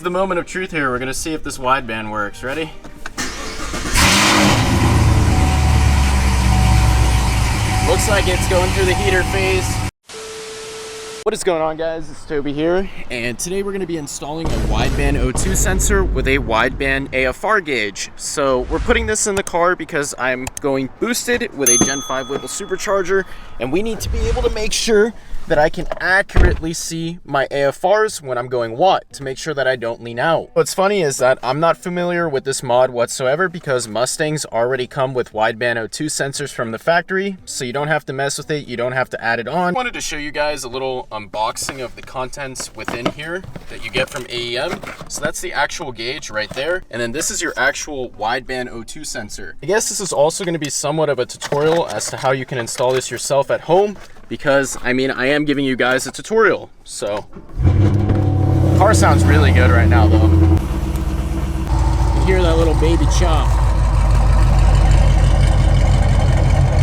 the moment of truth here. We're gonna see if this wideband works. Ready? Looks like it's going through the heater phase. What is going on, guys? It's Toby here, and today we're going to be installing a wideband O2 sensor with a wideband AFR gauge. So we're putting this in the car because I'm going boosted with a Gen 5 Whipple supercharger, and we need to be able to make sure that I can accurately see my AFRs when I'm going watt to make sure that I don't lean out. What's funny is that I'm not familiar with this mod whatsoever because Mustangs already come with wideband O2 sensors from the factory, so you don't have to mess with it, you don't have to add it on. I wanted to show you guys a little unboxing of the contents within here that you get from AEM. So that's the actual gauge right there, and then this is your actual wideband O2 sensor. I guess this is also going to be somewhat of a tutorial as to how you can install this yourself at home, because I mean, I am giving you guys a tutorial. So the car sounds really good right now though. You can hear that little baby chop.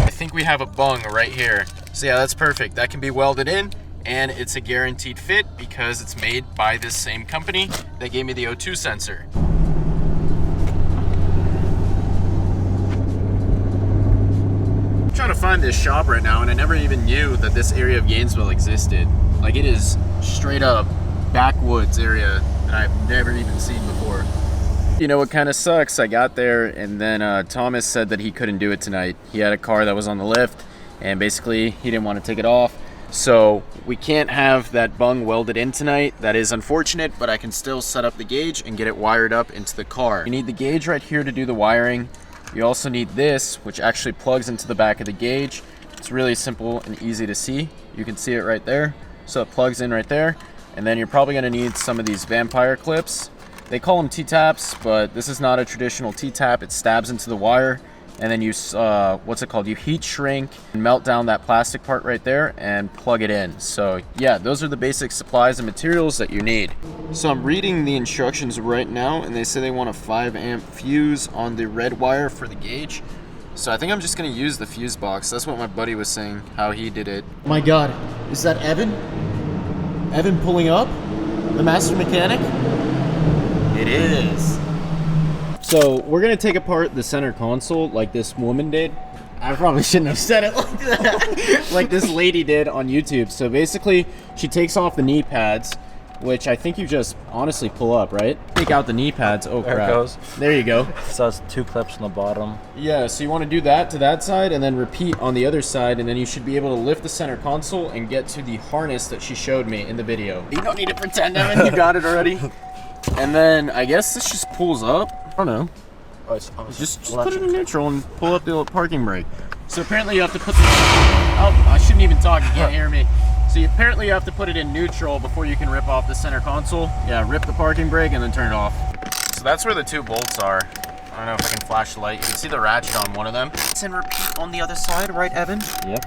I think we have a bung right here. So yeah, that's perfect. That can be welded in, and it's a guaranteed fit because it's made by this same company that gave me the O2 sensor. Trying to find this shop right now, and I never even knew that this area of Gainesville existed. Like, it is straight up backwoods area that I've never even seen before. You know what kind of sucks? I got there and then Thomas said that he couldn't do it tonight. He had a car that was on the lift and basically he didn't want to take it off. So we can't have that bung welded in tonight. That is unfortunate, but I can still set up the gauge and get it wired up into the car. You need the gauge right here to do the wiring. You also need this, which actually plugs into the back of the gauge. It's really simple and easy to see. You can see it right there. So it plugs in right there. And then you're probably gonna need some of these vampire clips. They call them T-taps, but this is not a traditional T-tap. It stabs into the wire. And then you, what's it called? You heat shrink and melt down that plastic part right there and plug it in. So yeah, those are the basic supplies and materials that you need. So I'm reading the instructions right now, and they say they want a 5 amp fuse on the red wire for the gauge. So I think I'm just gonna use the fuse box. That's what my buddy was saying, how he did it. Oh my God, is that Evan? Evan pulling up? The master mechanic? It is. So we're gonna take apart the center console like this woman did. I probably shouldn't have said it like that. Like this lady did on YouTube. So basically, she takes off the knee pads, which I think you just honestly pull up, right? Take out the knee pads. Oh crap. There it goes. There you go. So it's 2 clips on the bottom. Yeah, so you want to do that to that side and then repeat on the other side, and then you should be able to lift the center console and get to the harness that she showed me in the video. You don't need to pretend, Evan, you got it already. And then I guess this just pulls up. I don't know. Just put it in neutral and pull up the parking brake. So apparently you have to put the... Oh, I shouldn't even talk, you can't hear me. So apparently you have to put it in neutral before you can rip off the center console. Yeah, rip the parking brake and then turn it off. So that's where the 2 bolts are. I don't know if I can flash the light. You can see the ratchet on one of them. And repeat on the other side, right, Evan? Yep.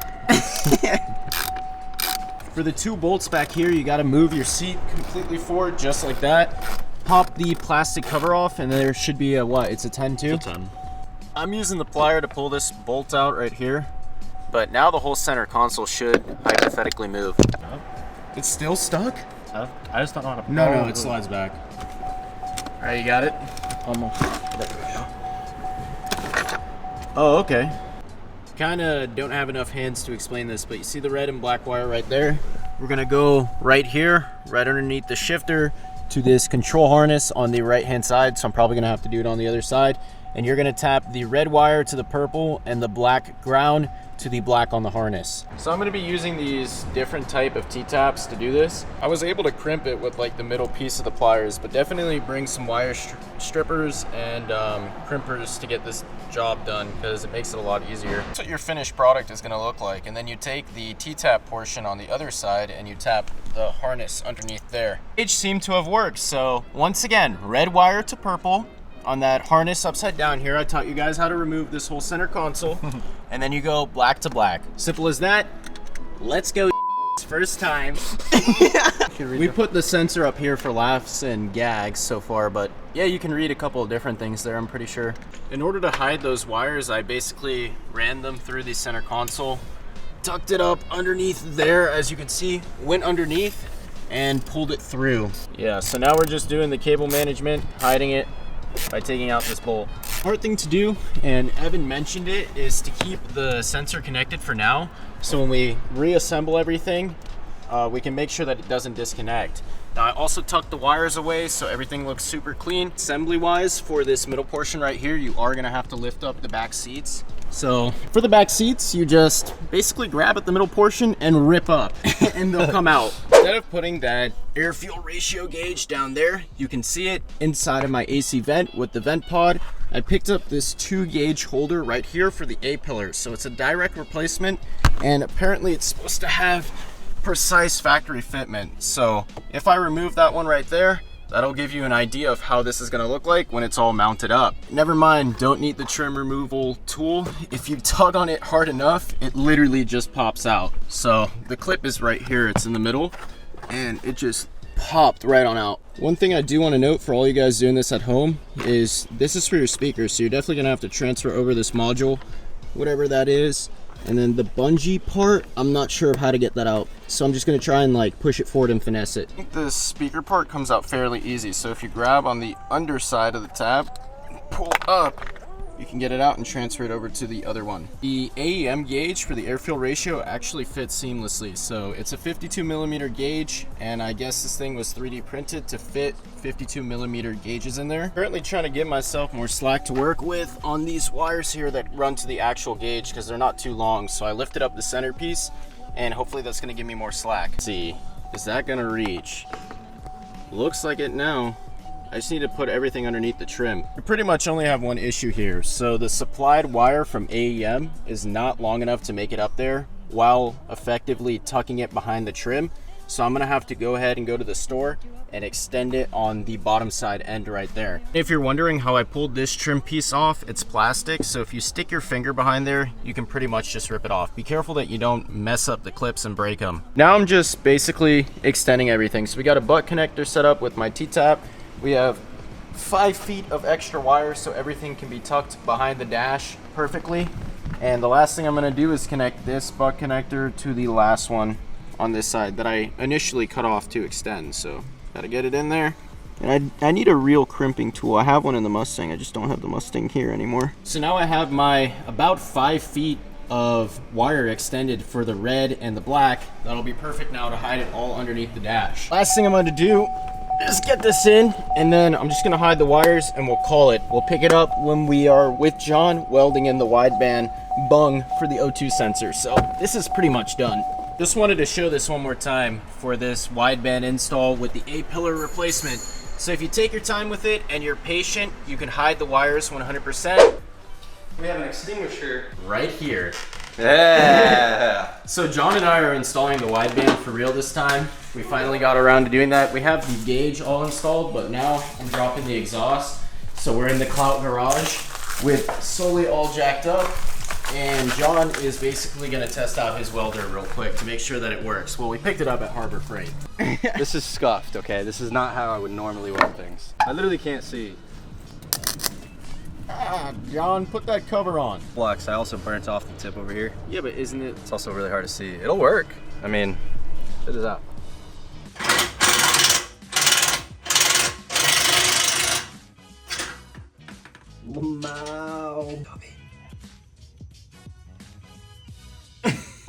For the 2 bolts back here, you gotta move your seat completely forward, just like that. Pop the plastic cover off, and there should be a what? It's a 10 too? It's a 10. I'm using the plier to pull this bolt out right here, but now the whole center console should hypothetically move. It's still stuck? I just don't know how to... No, it slides back. All right, you got it? Almost. There we go. Oh, okay. Kind of don't have enough hands to explain this, but you see the red and black wire right there? We're gonna go right here, right underneath the shifter, to this control harness on the right hand side. So I'm probably gonna have to do it on the other side. And you're gonna tap the red wire to the purple and the black ground to the black on the harness. So I'm gonna be using these different type of T-taps to do this. I was able to crimp it with like the middle piece of the pliers, but definitely bring some wire strippers and crimpers to get this job done, because it makes it a lot easier. That's what your finished product is gonna look like. And then you take the T-tap portion on the other side and you tap the harness underneath there. It seemed to have worked. So once again, red wire to purple on that harness upside down here. I taught you guys how to remove this whole center console. And then you go black to black. Simple as that. Let's go. First time. We put the sensor up here for laughs and gags so far, but yeah, you can read a couple of different things there, I'm pretty sure. In order to hide those wires, I basically ran them through the center console, tucked it up underneath there, as you can see, went underneath, and pulled it through. Yeah, so now we're just doing the cable management, hiding it by taking out this bolt. Hard thing to do, and Evan mentioned it, is to keep the sensor connected for now. So when we reassemble everything, we can make sure that it doesn't disconnect. Now I also tucked the wires away so everything looks super clean. Assembly wise, for this middle portion right here, you are gonna have to lift up the back seats. So for the back seats, you just basically grab at the middle portion and rip up and they'll come out. Instead of putting that air fuel ratio gauge down there, you can see it inside of my AC vent with the vent pod. I picked up this 2 gauge holder right here for the A-pillar. So it's a direct replacement, and apparently it's supposed to have precise factory fitment. So if I remove that one right there, that'll give you an idea of how this is gonna look like when it's all mounted up. Never mind, don't need the trim removal tool. If you tug on it hard enough, it literally just pops out. So the clip is right here, it's in the middle, and it just popped right on out. One thing I do want to note for all you guys doing this at home is this is for your speakers, so you're definitely gonna have to transfer over this module, whatever that is. And then the bungee part, I'm not sure of how to get that out. So I'm just gonna try and like push it forward and finesse it. I think the speaker part comes out fairly easy. So if you grab on the underside of the tab, and pull up, you can get it out and transfer it over to the other one. The AEM gauge for the air fuel ratio actually fits seamlessly. So it's a 52 millimeter gauge, and I guess this thing was 3D printed to fit 52 millimeter gauges in there. Currently trying to give myself more slack to work with on these wires here that run to the actual gauge because they're not too long. So I lifted up the centerpiece, and hopefully that's gonna give me more slack. Let's see, is that gonna reach? Looks like it now. I just need to put everything underneath the trim. We pretty much only have one issue here. So the supplied wire from AEM is not long enough to make it up there while effectively tucking it behind the trim. So I'm gonna have to go ahead and go to the store and extend it on the bottom side end right there. If you're wondering how I pulled this trim piece off, it's plastic. So if you stick your finger behind there, you can pretty much just rip it off. Be careful that you don't mess up the clips and break them. Now I'm just basically extending everything. So we got a butt connector set up with my T-tap. We have 5 feet of extra wire so everything can be tucked behind the dash perfectly. And the last thing I'm gonna do is connect this butt connector to the last one on this side that I initially cut off to extend. So gotta get it in there. And I need a real crimping tool. I have one in the Mustang, I just don't have the Mustang here anymore. So now I have my about 5 feet of wire extended for the red and the black. That'll be perfect now to hide it all underneath the dash. Last thing I'm gonna do is get this in, and then I'm just gonna hide the wires and we'll call it. We'll pick it up when we are with John welding in the wideband bung for the O2 sensor. So this is pretty much done. Just wanted to show this one more time for this wideband install with the A-pillar replacement. So if you take your time with it and you're patient, you can hide the wires 100%. We have an extinguisher right here. Yeah. So John and I are installing the wideband for real this time. We finally got around to doing that. We have the gauge all installed, but now I'm dropping the exhaust. So we're in the Clout garage with solely all jacked up. And John is basically gonna test out his welder real quick to make sure that it works. Well, we picked it up at Harbor Freight. This is scuffed, okay? This is not how I would normally weld things. I literally can't see. Ah, John, put that cover on. Flux, I also burnt off the tip over here. Yeah, but isn't it? It's also really hard to see. It'll work. I mean, it is out. Wow.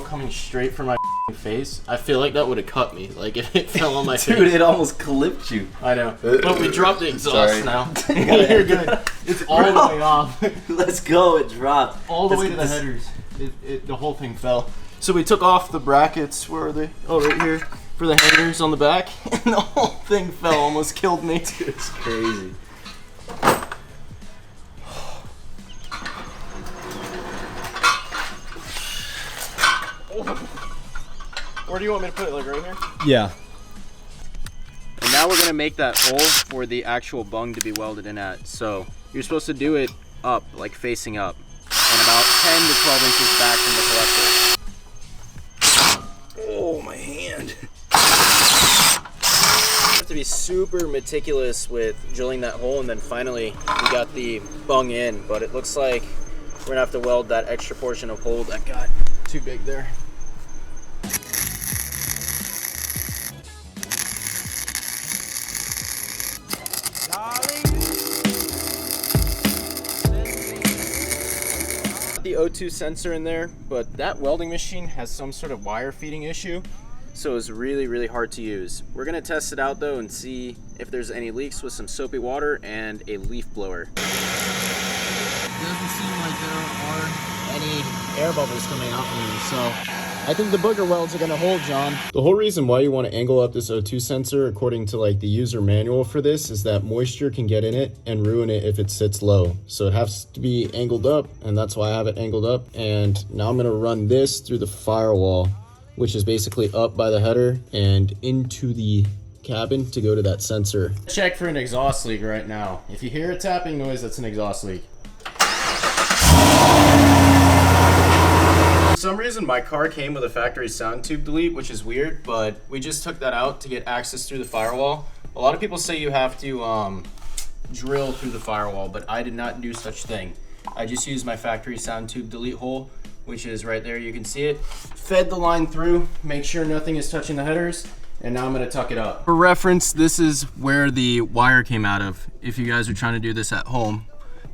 Coming straight from my face. I feel like that would have cut me. Like if it fell on my face. Dude, it almost clipped you. I know. But we dropped the exhaust Sorry. now. You're good. It's all the way off. Let's go, it dropped. All the way to the headers. The whole thing fell. So we took off the brackets. Where are they? Oh, right here. For the hangers on the back. And the whole thing fell. Almost killed me. Dude, it's crazy. Where do you want me to put it? Like right here? Yeah. And now we're gonna make that hole for the actual bung to be welded in at. So you're supposed to do it up, like facing up, and about 10 to 12 inches back from the collector. Oh, my hand. You have to be super meticulous with drilling that hole, and then finally we got the bung in. But it looks like we're gonna have to weld that extra portion of hole that got too big there. O2 sensor in there, but that welding machine has some sort of wire feeding issue, so it's really, really hard to use. We're gonna test it out though and see if there's any leaks with some soapy water and a leaf blower. It doesn't seem like there are any air bubbles coming out from it, so I think the booger welds are gonna hold, John. The whole reason why you want to angle up this O2 sensor, according to like the user manual for this, is that moisture can get in it and ruin it if it sits low. So it has to be angled up, and that's why I have it angled up. And now I'm gonna run this through the firewall, which is basically up by the header and into the cabin to go to that sensor. Check for an exhaust leak right now. If you hear a tapping noise, that's an exhaust leak. For some reason my car came with a factory sound tube delete, which is weird, but we just took that out to get access through the firewall. A lot of people say you have to drill through the firewall, but I did not do such thing. I just used my factory sound tube delete hole, which is right there, you can see it. Fed the line through, make sure nothing is touching the headers, and now I'm gonna tuck it up. For reference, this is where the wire came out of, if you guys are trying to do this at home.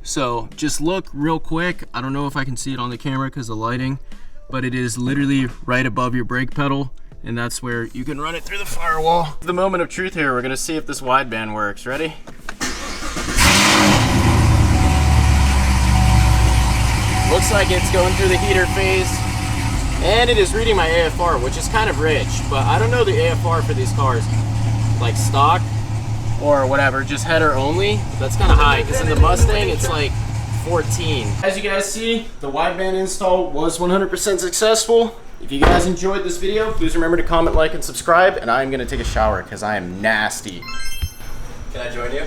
So just look real quick. I don't know if I can see it on the camera because of the lighting, but it is literally right above your brake pedal, and that's where you can run it through the firewall. The moment of truth here, we're gonna see if this wideband works. Ready? Looks like it's going through the heater phase, and it is reading my AFR, which is kind of rich, but I don't know the AFR for these cars. Like stock or whatever, just header only. That's kind of high, because in the Mustang, it's like 14. As you guys see, the wideband install was 100% successful. If you guys enjoyed this video, please remember to comment, like, and subscribe, and I'm gonna take a shower because I am nasty. Can I join you?